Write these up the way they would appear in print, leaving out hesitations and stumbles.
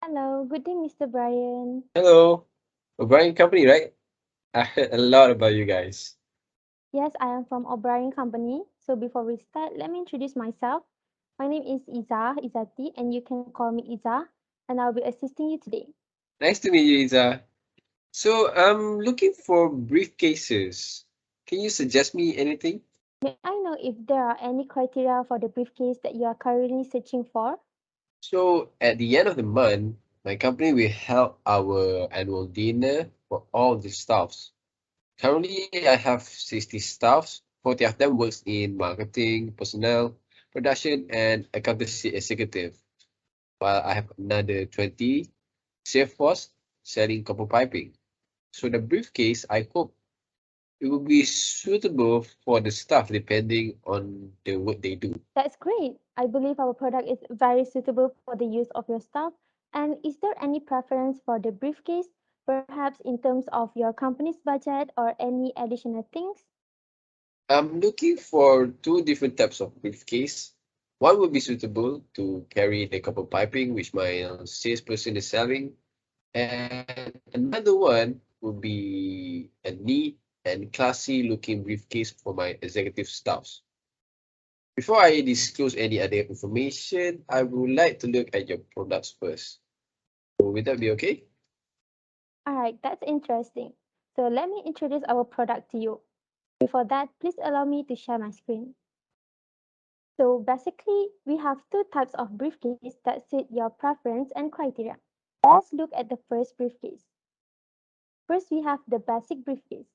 Hello, good day, Mr. Brian. Hello, O'Brien Company, right? I heard a lot about you guys. Yes, I am from O'Brien Company. So before we start, let me introduce myself. My name is Izati, and you can call me Iza, and I'll be assisting you today. Nice to meet you, Isa. So I'm looking for briefcases. Can you suggest me anything? May I know if there are any criteria for the briefcase that you are currently searching for? So at the end of the month, my company will held our annual dinner for all the staffs. Currently, I have 60 staffs. 40 of them works in marketing, personnel, production, and accountancy executive, while I have another 20 sales force selling copper piping. So the briefcase, I hope it will be suitable for the staff depending on the work they do. That's great. I believe our product is very suitable for the use of your staff. And is there any preference for the briefcase, perhaps in terms of your company's budget or any additional things? I'm looking for two different types of briefcase. One would be suitable to carry the copper piping, which my salesperson is selling, and another one would be a neat and classy looking briefcase for my executive staffs. Before I disclose any other information, I would like to look at your products first. So would that be okay? All right, that's interesting. So let me introduce our product to you. Before that, please allow me to share my screen. So basically, we have two types of briefcase that suit your preference and criteria. Let's look at the first briefcase. First, we have the basic briefcase.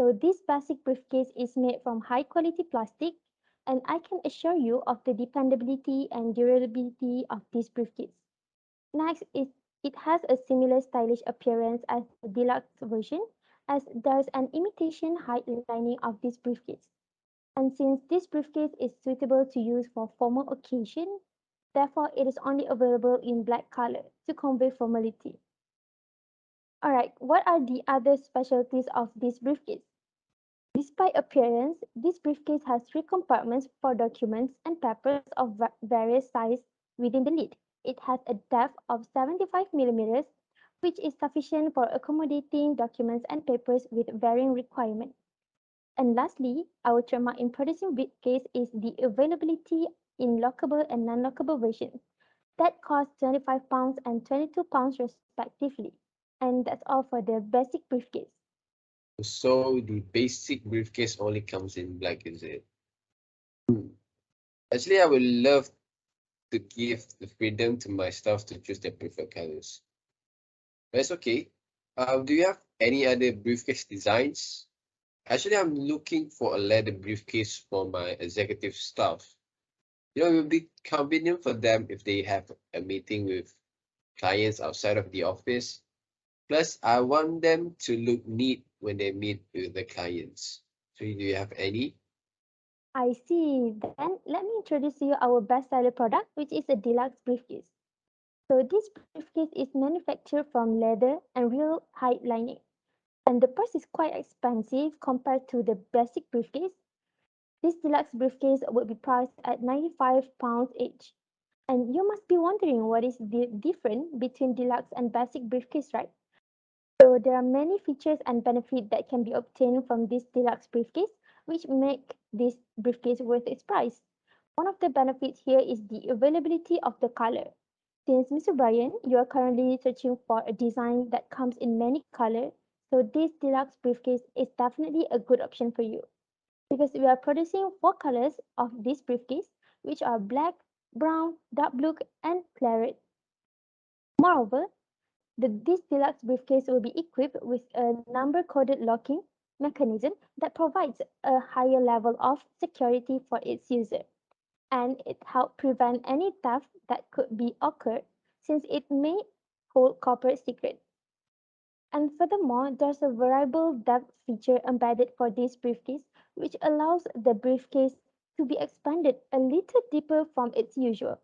So this basic briefcase is made from high quality plastic, and I can assure you of the dependability and durability of this briefcase. Next, it has a similar stylish appearance as the deluxe version, as there's an imitation hide lining of this briefcase. And since this briefcase is suitable to use for formal occasion, therefore it is only available in black color to convey formality. Alright, what are the other specialties of this briefcase? Despite appearance, this briefcase has three compartments for documents and papers of various sizes within the lid. It has a depth of 75 millimeters, which is sufficient for accommodating documents and papers with varying requirements. And lastly, our trademark in producing briefcase is the availability in lockable and non-lockable versions. That costs £25 and £22 respectively. And that's all for the basic briefcase. So the basic briefcase only comes in black, is it? Hmm. Actually, I would love to give the freedom to my staff to choose their preferred colors. But it's okay. Do you have any other briefcase designs? Actually, I'm looking for a leather briefcase for my executive staff. It will be convenient for them if they have a meeting with clients outside of the office. Plus, I want them to look neat when they meet with the clients. So, do you have any? I see. Then let me introduce to you our best-seller product, which is a deluxe briefcase. So this briefcase is manufactured from leather and real hide lining. And the price is quite expensive compared to the basic briefcase. This deluxe briefcase would be priced at £95 each. And you must be wondering what is the difference between deluxe and basic briefcase, right? So there are many features and benefits that can be obtained from this deluxe briefcase, which make this briefcase worth its price. One of the benefits here is the availability of the color. Since Mr. Brian, you are currently searching for a design that comes in many colors, so this deluxe briefcase is definitely a good option for you because we are producing four colors of this briefcase, which are black, brown, dark blue, and claret. Moreover, this deluxe briefcase will be equipped with a number-coded locking mechanism that provides a higher level of security for its user, and it helps prevent any theft that could be occurred since it may hold corporate secret. And furthermore, there's a variable depth feature embedded for this briefcase, which allows the briefcase to be expanded a little deeper from its usual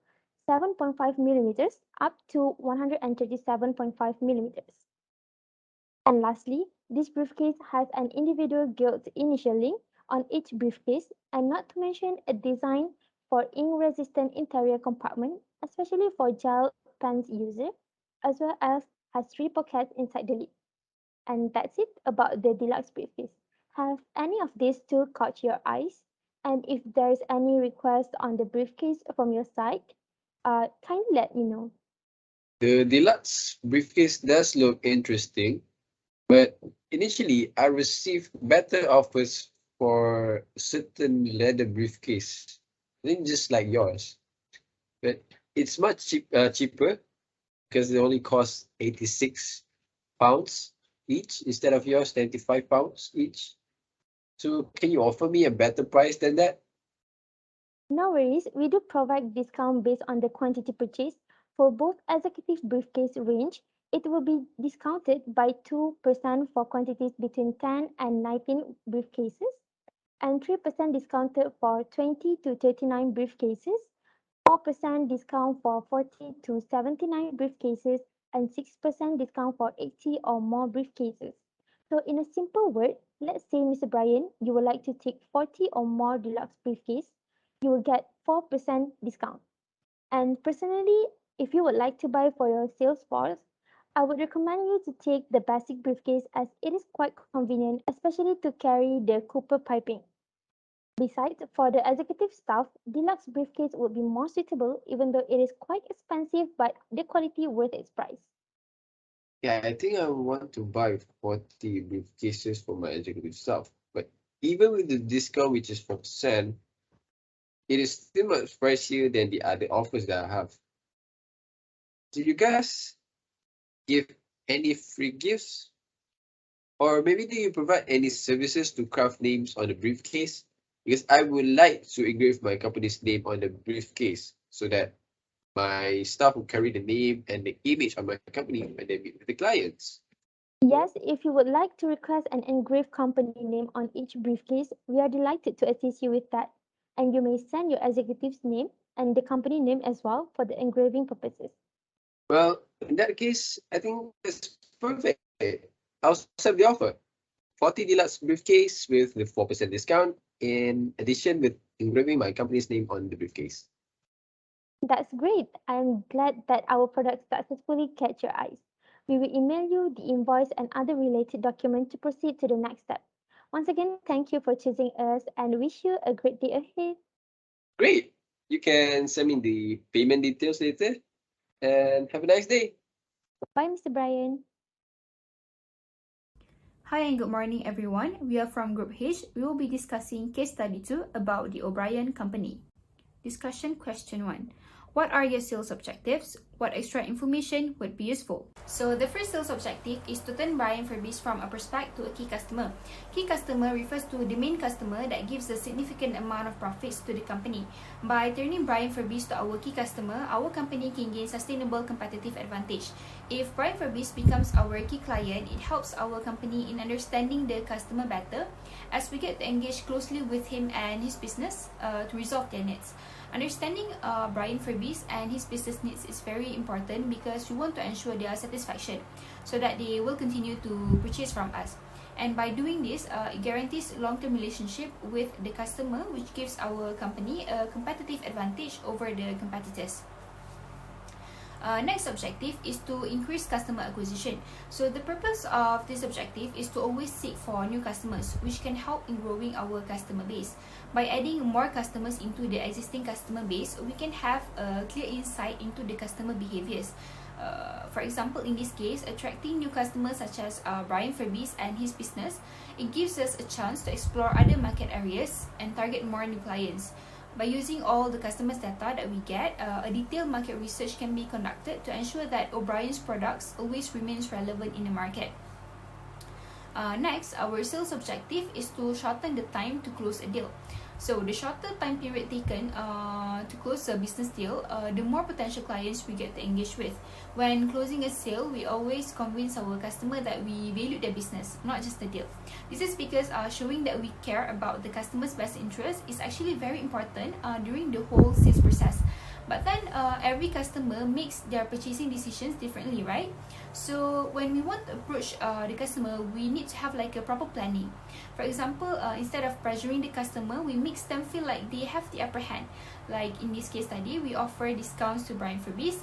7.5 millimeters up to 137.5 millimeters. And lastly, this briefcase has an individual gilt initialing on each briefcase, and not to mention a design for ink resistant interior compartment, especially for gel pens user. as well as has 3 pockets inside the lid. And that's it about the deluxe briefcase. Have any of these two caught your eyes? And if there's any request on the briefcase from your side, kindly let me know. The deluxe briefcase does look interesting, but initially I received better offers for certain leather briefcase. I think just like yours, but it's much cheaper because it only costs £86 each instead of yours £95 each. So can you offer me a better price than that? No worries, we do provide discount based on the quantity purchased. For both executive briefcase range, it will be discounted by 2% for quantities between 10 and 19 briefcases, and 3% discounted for 20 to 39 briefcases, 4% discount for 40 to 79 briefcases, and 6% discount for 80 or more briefcases. So, in a simple word, let's say, Mr. Brian, you would like to take 40 or more deluxe briefcase, you will get 4% discount. And personally, if you would like to buy for your sales force, I would recommend you to take the basic briefcase as it is quite convenient, especially to carry the Cooper piping. Besides, for the executive staff, deluxe briefcase would be more suitable even though it is quite expensive, but the quality worth its price. Yeah, I think I want to buy 40 briefcases for my executive staff. But even with the discount, which is 4%, it is still much pricier than the other offers that I have. Do you guys give any free gifts? Or maybe do you provide any services to craft names on the briefcase? Because I would like to engrave my company's name on the briefcase so that my staff will carry the name and the image of my company when they meet with the clients. Yes, if you would like to request an engraved company name on each briefcase, we are delighted to assist you with that. And you may send your executive's name and the company name as well for the engraving purposes. Well, in that case, I think it's perfect. I'll accept the offer. 40 deluxe briefcase with the 4% discount, in addition with engraving my company's name on the briefcase. That's great. I'm glad that our products successfully catch your eyes. We will email you the invoice and other related documents to proceed to the next step. Once again, thank you for choosing us and wish you a great day ahead. Great. You can send me the payment details later and have a nice day. Bye, Mr. Brian. Hi and good morning everyone. We are from Group H. We will be discussing case study 2 about the O'Brien Company. Discussion question 1. What are your sales objectives? What extra information would be useful? So the first sales objective is to turn Brian Furbies from a prospect to a key customer. Key customer refers to the main customer that gives a significant amount of profits to the company. By turning Brian Furbies to our key customer, our company can gain sustainable competitive advantage. If Brian Furbies becomes our key client, it helps our company in understanding the customer better as we get to engage closely with him and his business to resolve their needs. Understanding Brian Furbies and his business needs is very important because we want to ensure their satisfaction so that they will continue to purchase from us. And by doing this, it guarantees long-term relationship with the customer, which gives our company a competitive advantage over the competitors. Next objective is to increase customer acquisition. So the purpose of this objective is to always seek for new customers, which can help in growing our customer base. By adding more customers into the existing customer base, we can have a clear insight into the customer behaviors. For example, in this case, attracting new customers such as Brian Furbies and his business, it gives us a chance to explore other market areas and target more new clients. By using all the customers' data that we get, a detailed market research can be conducted to ensure that O'Brien's products always remains relevant in the market. Next, our sales objective is to shorten the time to close a deal. So the shorter time period taken to close a business deal, the more potential clients we get to engage with. When closing a sale, we always convince our customer that we value their business, not just the deal. This is because showing that we care about the customer's best interest is actually very important during the whole sales process. But then every customer makes their purchasing decisions differently, right? So when we want to approach the customer, we need to have like a proper planning. For example, instead of pressuring the customer, we makes them feel like they have the upper hand. Like in this case study, we offer discounts to Brian Furbies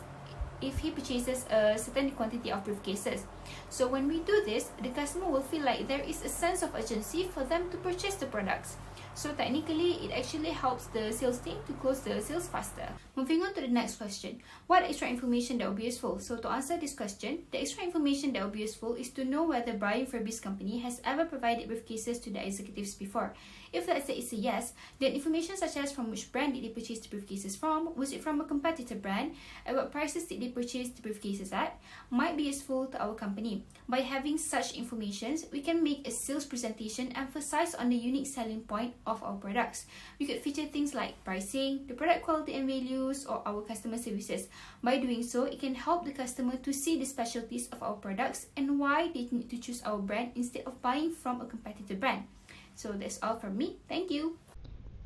if he purchases a certain quantity of briefcases. So when we do this, the customer will feel like there is a sense of urgency for them to purchase the products. So technically, it actually helps the sales team to close the sales faster. Moving on to the next question. What extra information that will be useful? So to answer this question, the extra information that will be useful is to know whether Brian Furby's company has ever provided briefcases to the executives before. If let's say it's a yes, then information such as from which brand did they purchase the briefcases from, was it from a competitor brand, at what prices did they purchase the briefcases at, might be useful to our company. By having such information, we can make a sales presentation emphasize on the unique selling point of our products. We could feature things like pricing, the product quality and values, or our customer services. By doing so, it can help the customer to see the specialties of our products and why they need to choose our brand instead of buying from a competitor brand. So that's all from me. Thank you.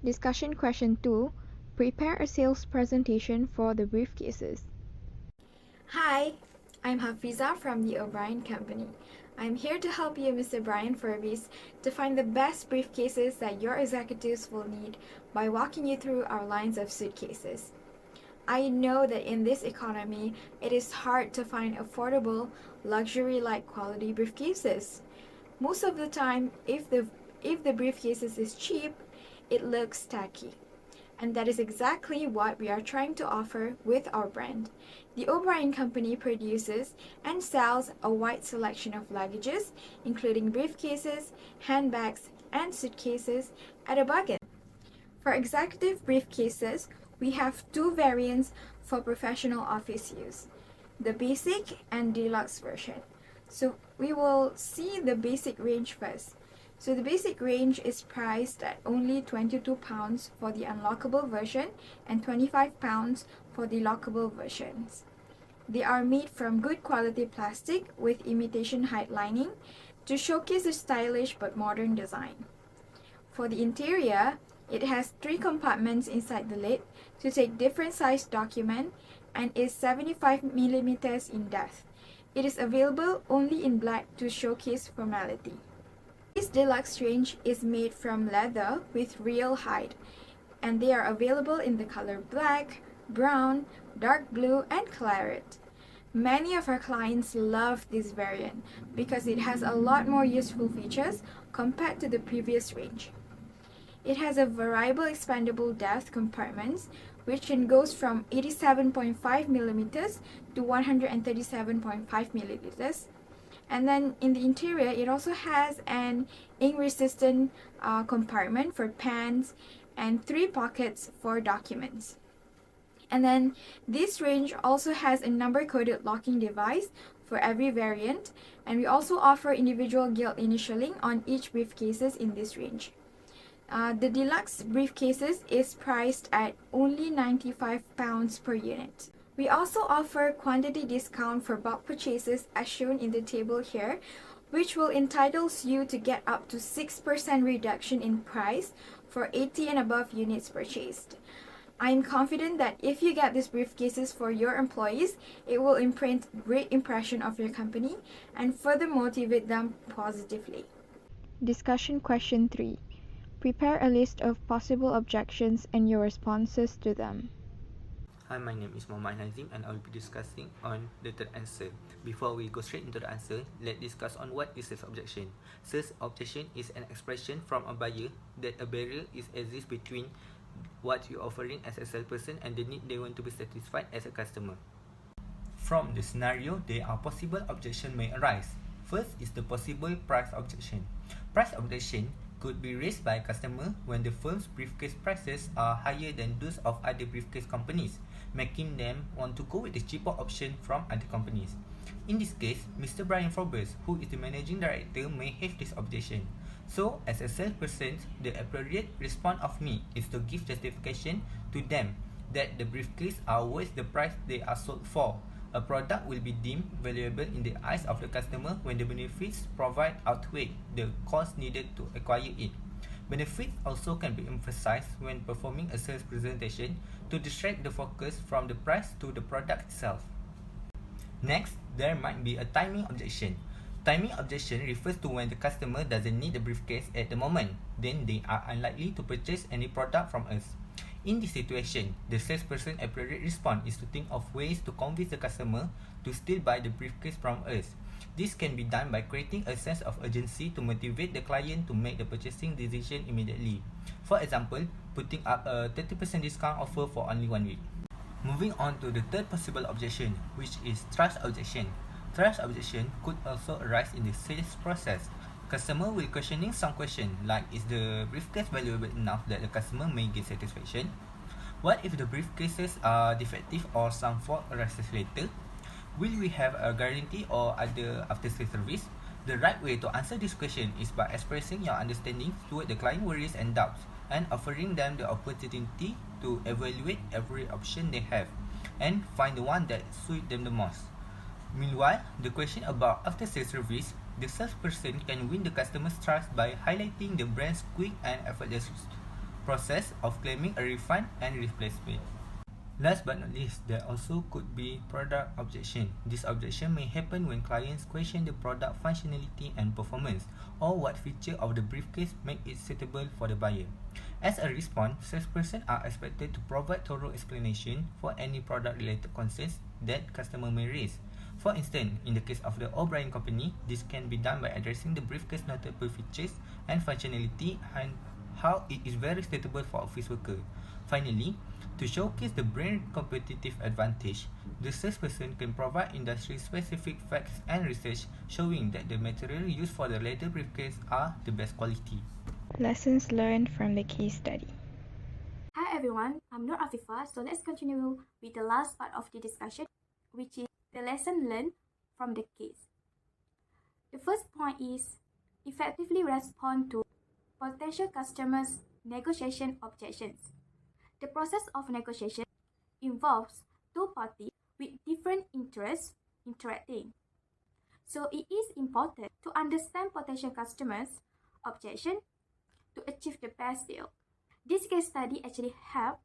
Discussion question 2. Prepare a sales presentation for the briefcases. Hi, I'm Hafiza from the O'Brien Company. I'm here to help you, Mr. Brian Furbies, to find the best briefcases that your executives will need by walking you through our lines of suitcases. I know that in this economy, it is hard to find affordable, luxury-like quality briefcases. Most of the time, if the briefcases is cheap, it looks tacky. And that is exactly what we are trying to offer with our brand. The O'Brien Company produces and sells a wide selection of luggages, including briefcases, handbags, and suitcases at a bargain. For executive briefcases, we have two variants for professional office use, the basic and deluxe version. So we will see the basic range first. So the basic range is priced at only £22 for the unlockable version and £25 for the lockable versions. They are made from good quality plastic with imitation hide lining to showcase a stylish but modern design. For the interior, it has 3 compartments inside the lid to take different sized document and is 75mm in depth. It is available only in black to showcase formality. This deluxe range is made from leather with real hide, and they are available in the color black, brown, dark blue, and claret. Many of our clients love this variant because it has a lot more useful features compared to the previous range. It has a variable expandable depth compartments which can goes from 87.5mm to 137.5mm. And then in the interior, it also has an ink-resistant compartment for pens and 3 pockets for documents. And then this range also has a number-coded locking device for every variant, and we also offer individual gilt initialing on each briefcases in this range. The deluxe briefcases is priced at only £95 per unit. We also offer quantity discount for bulk purchases as shown in the table here, which will entitles you to get up to 6% reduction in price for 80 and above units purchased. I am confident that if you get these briefcases for your employees, it will imprint great impression of your company and further motivate them positively. Discussion question 3. Prepare a list of possible objections and your responses to them. Hi, my name is Muhammad Nazim and I will be discussing on the third answer. Before we go straight into the answer, let's discuss on what is sales objection. Sales objection is an expression from a buyer that a barrier exists between what you're offering as a salesperson and the need they want to be satisfied as a customer. From the scenario, there are possible objections may arise. First is the possible price objection. Price objection could be raised by a customer when the firm's briefcase prices are higher than those of other briefcase companies, making them want to go with the cheaper option from other companies. In this case, Mr. Brian Forbes, who is the managing director, may have this objection. So, as a salesperson, the appropriate response of me is to give justification to them that the briefcase are worth the price they are sold for. A product will be deemed valuable in the eyes of the customer when the benefits provided outweigh the cost needed to acquire it. Benefits also can be emphasized when performing a sales presentation to distract the focus from the price to the product itself. Next, there might be a timing objection. Timing objection refers to when the customer doesn't need the briefcase at the moment, then they are unlikely to purchase any product from us. In this situation, the salesperson appropriate response is to think of ways to convince the customer to still buy the briefcase from us. This can be done by creating a sense of urgency to motivate the client to make the purchasing decision immediately. For example, putting up a 30% discount offer for only 1 week. Moving on to the third possible objection, which is trust objection. Trust objection could also arise in the sales process. Customer will questioning some question like, is the briefcase valuable enough that the customer may get satisfaction? What if the briefcases are defective or some fault arises later? Will we have a guarantee or other after-sales service? The right way to answer this question is by expressing your understanding toward the client worries and doubts and offering them the opportunity to evaluate every option they have and find the one that suits them the most. Meanwhile, the question about after-sales service, the salesperson can win the customer's trust by highlighting the brand's quick and effortless process of claiming a refund and replacement. Last but not least, there also could be product objection. This objection may happen when clients question the product functionality and performance, or what feature of the briefcase make it suitable for the buyer. As a response, salespersons are expected to provide thorough explanation for any product-related concerns that customer may raise. For instance, in the case of the O'Brien Company, this can be done by addressing the briefcase notable features and functionality and how it is very suitable for office worker. Finally, to showcase the brand competitive advantage, the salesperson can provide industry-specific facts and research showing that the material used for the leather briefcase are the best quality. Lessons learned from the case study. Hi everyone, I'm Nur Afifa. So let's continue with the last part of the discussion, which is the lesson learned from the case. The first point is effectively respond to potential customers' negotiation objections. The process of negotiation involves two parties with different interests interacting. So it is important to understand potential customers' objection to achieve the best deal. This case study actually helped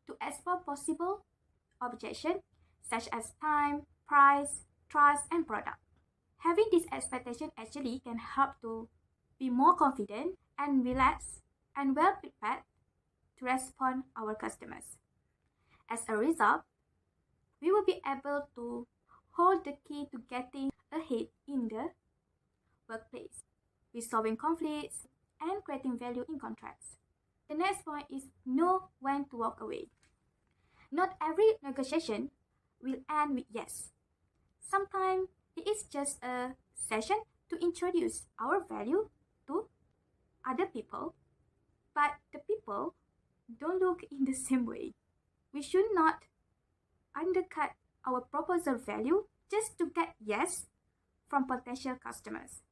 to explore possible objections such as time, price, trust, and product. Having this expectation actually can help to be more confident and relaxed and well prepared to respond our customers. As a result, we will be able to hold the key to getting ahead in the workplace, resolving conflicts, and creating value in contracts. The next point is know when to walk away. Not every negotiation will end with yes. Sometimes it is just a session to introduce our value to other people, but the people don't look in the same way. We should not undercut our proposal value just to get yes from potential customers.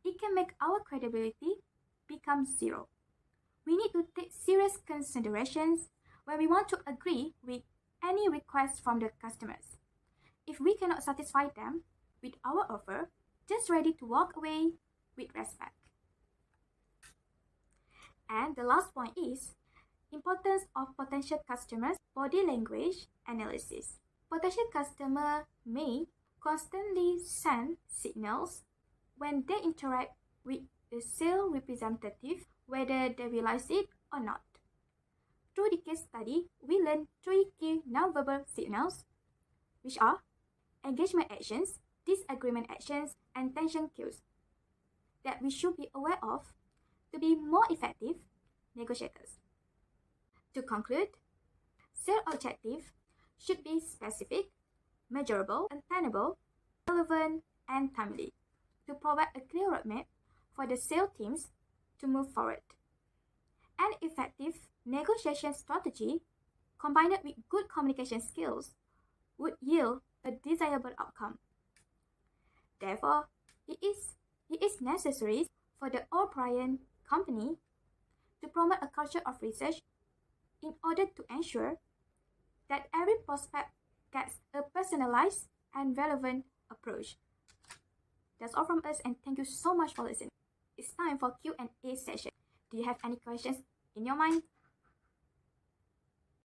It can make our credibility become zero. We need to take serious considerations when we want to agree with any request from the customers. If we cannot satisfy them with our offer, just ready to walk away with respect. And the last point is importance of potential customers' body language analysis. Potential customer may constantly send signals when they interact with the sales representative, whether they realize it or not. Through the case study, we learned 3 key nonverbal signals, which are engagement actions, disagreement actions, and tension cues that we should be aware of to be more effective negotiators. To conclude, sales objective should be specific, measurable, attainable, relevant, and timely to provide a clear roadmap for the sales teams to move forward. An effective negotiation strategy combined with good communication skills would yield a desirable outcome. Therefore, it is necessary for the O'Brien Company to promote a culture of research in order to ensure that every prospect gets a personalized and relevant approach. That's all from us, and thank you so much for listening. It's time for Q&A session. Do you have any questions in your mind?